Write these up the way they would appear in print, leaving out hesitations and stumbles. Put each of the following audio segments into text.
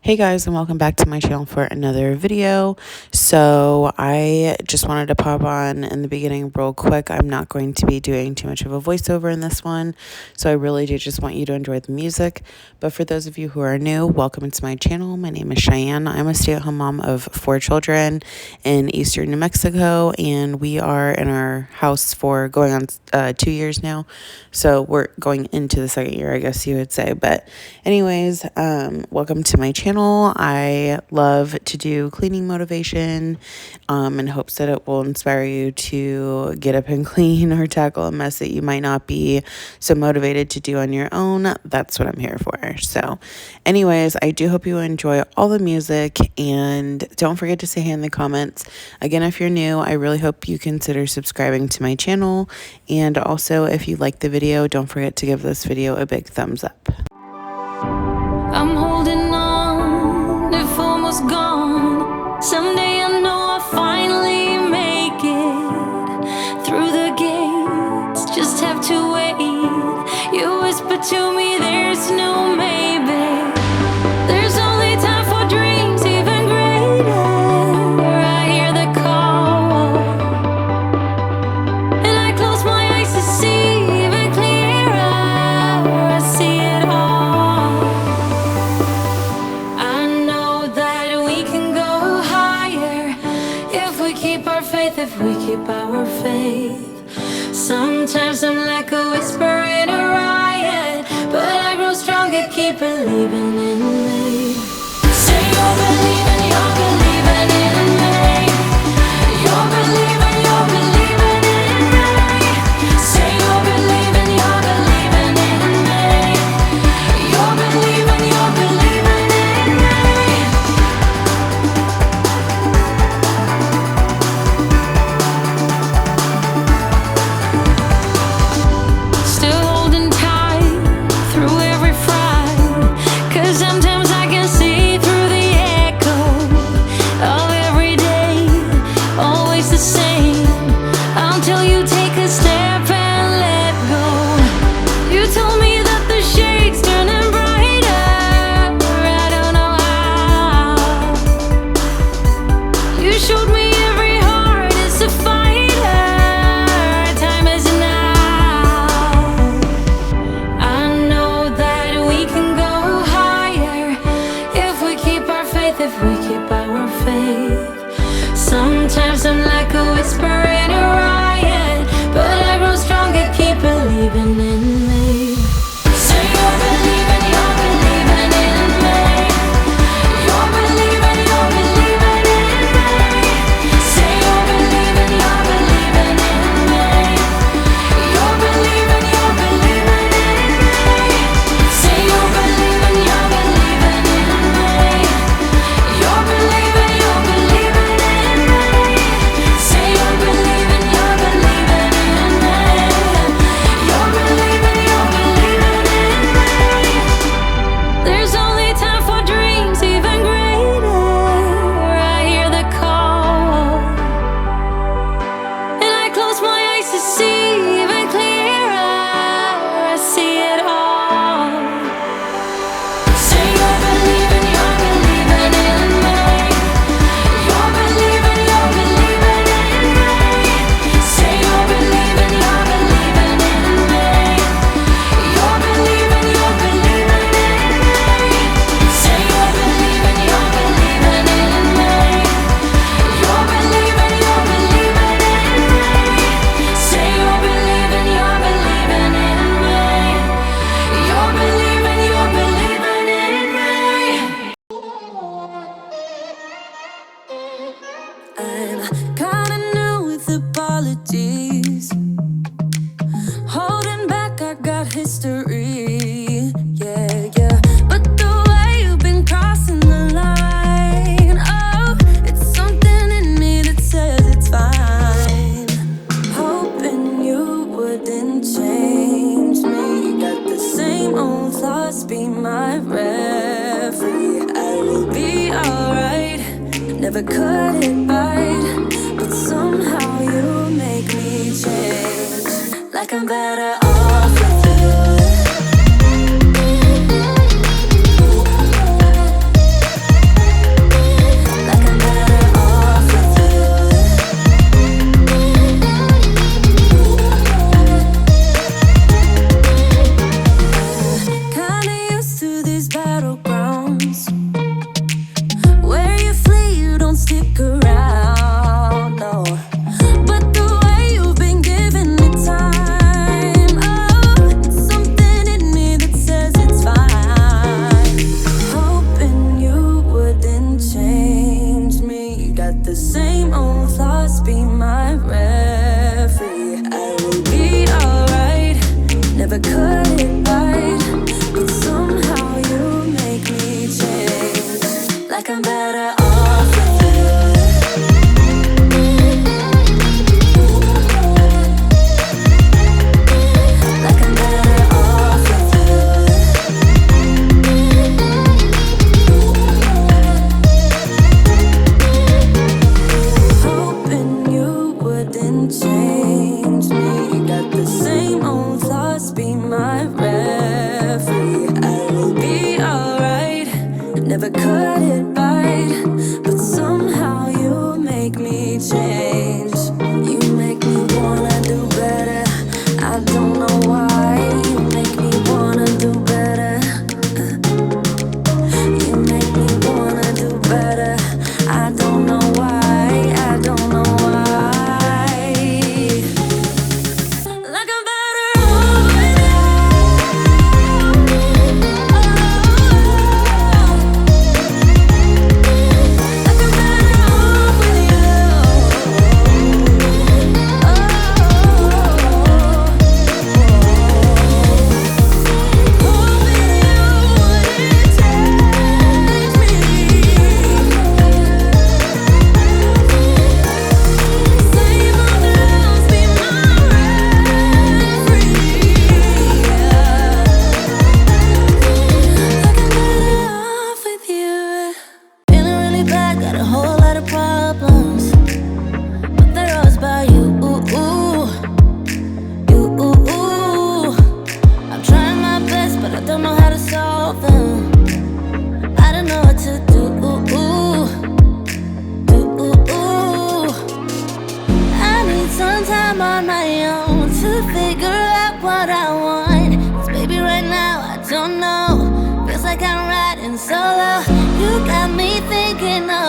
Hey guys, and welcome back to my channel for another video. So I just wanted to pop on in the beginning real quick. I'm not going to be doing too much of a voiceover in this one, so I really do just want you to enjoy the music. But for those of you who are new, welcome to my channel. My name is Cheyenne. I'm a stay-at-home mom of 4 children in eastern New Mexico, and we are in our house for going on 2 years now. So we're going into the second year, I guess you would say. But anyways, welcome to my channel. I love to do cleaning motivation in hopes that it will inspire you to get up and clean or tackle a mess that you might not be so motivated to do on your own. That's what I'm here for. So anyways, I do hope you enjoy all the music, and don't forget to say hey in the comments. Again, if you're new, I really hope you consider subscribing to my channel, and also if you like the video, don't forget to give this video a big thumbs up. I'm holding on, if almost gone. Someday I know I'll finally make it through the gates. Just have to wait. You whisper to me, there's no maybe. There's only time for dreams even greater. I hear the call, and I close my eyes to see even clearer. I see it all. I know that we can go higher if we keep our faith, if we keep our faith. Sometimes I'm like a whisper in a riot, but I grow stronger, keep believing in me. Say you're believing in me. You're believing in me. Say you're believing in me. You're believing in me. Still holding tight through every fight, 'cause sometimes I can see through the echo of every day, always the same, until you take a step and let go. You told me that the shade's turning brighter, I don't know how. You showed me every heart is a fighter, time is now. I know that we can go higher if we keep our faith, if we keep our faith. Sometimes I'm like a whisper in a riot, but I grow stronger, keep believing in me. Say you're believing in me. You're believing in me. Say you're believing in me. You're believing in me. Say you're believing in me. You're believing in me. Say you're believing in me. You're believing in me. There's only time for dreams even greater. I hear the call, and I close my eyes to see even clearer. I see it all. Say you're believing in me. You're believing in me. Say you're believing in me. You're believing in me. Say you're believing in me. You're believing in me. Say you're believing in me. You're believing in me. I'm kinda new with apologies. Holding back, I got history. Yeah. But the way you've been crossing the line, oh, it's something in me that says it's fine. Hoping you wouldn't change me. Got the same old thoughts, be my referee. I will be alright. Never cut it right, but somehow you make me change. Like I'm better off with you. changed me. Got the same old thoughts, be my referee. I will be alright, never cut it bite, but somehow you make me change. You make me wanna do better, I don't know why. You make me wanna do better. You make me wanna do better, I don't know why, I don't know why. Like I'm better off with you. Like I'm better off with you.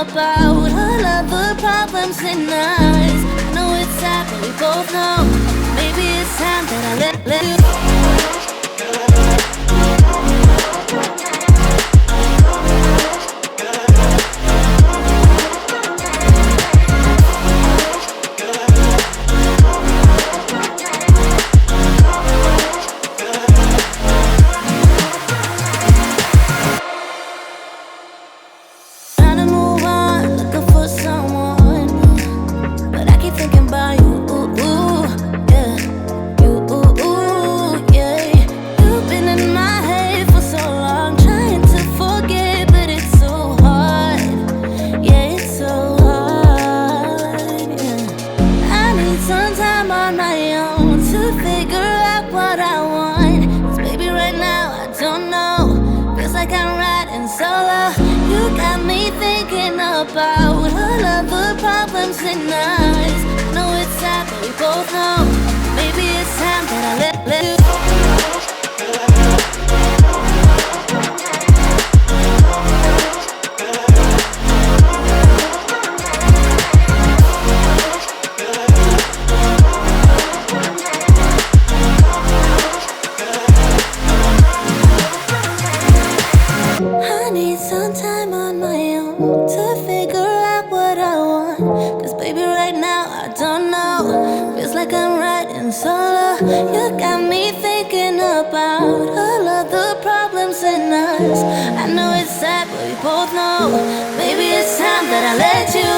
About all of the problems in us. I know it's sad, but we both know maybe it's time that I let you go. About all of the problems in us. I know it's sad, but we both know maybe it's time that I let you go. I need some time on my own to figure out what I want. Cause baby right now I don't know. Feels like I'm riding solo. You got me thinking about all of the problems in us. I know it's sad but we both know maybe it's time that I let you go.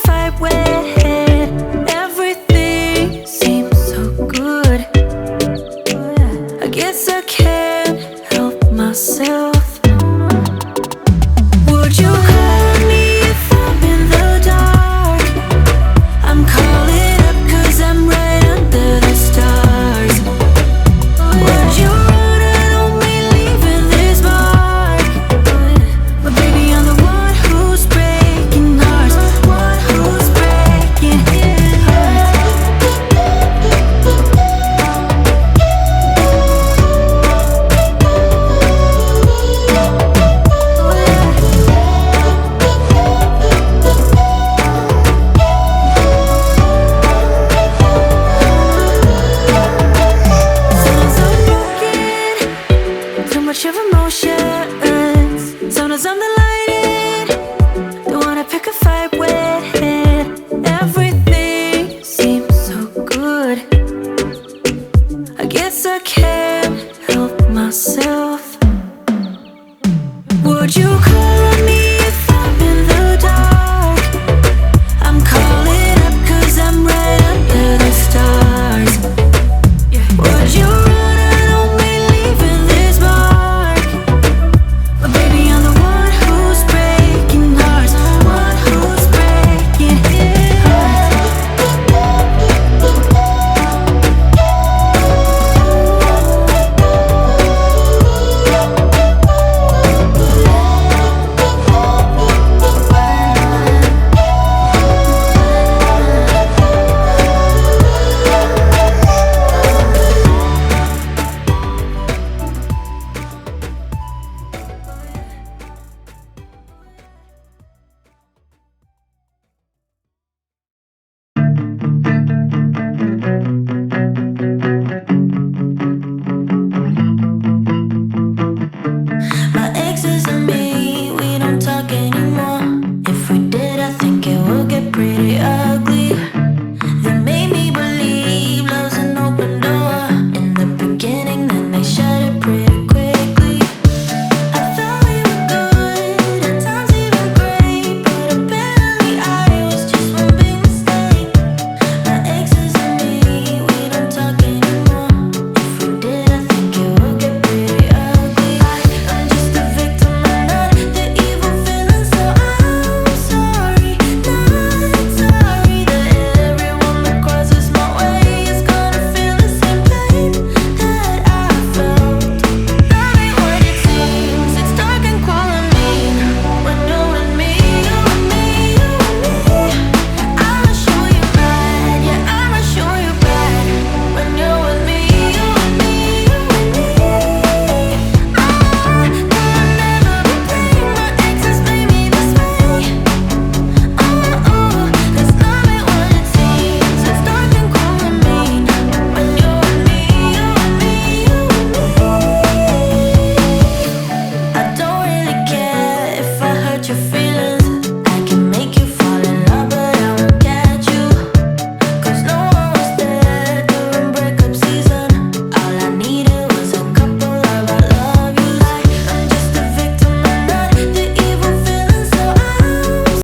fight with.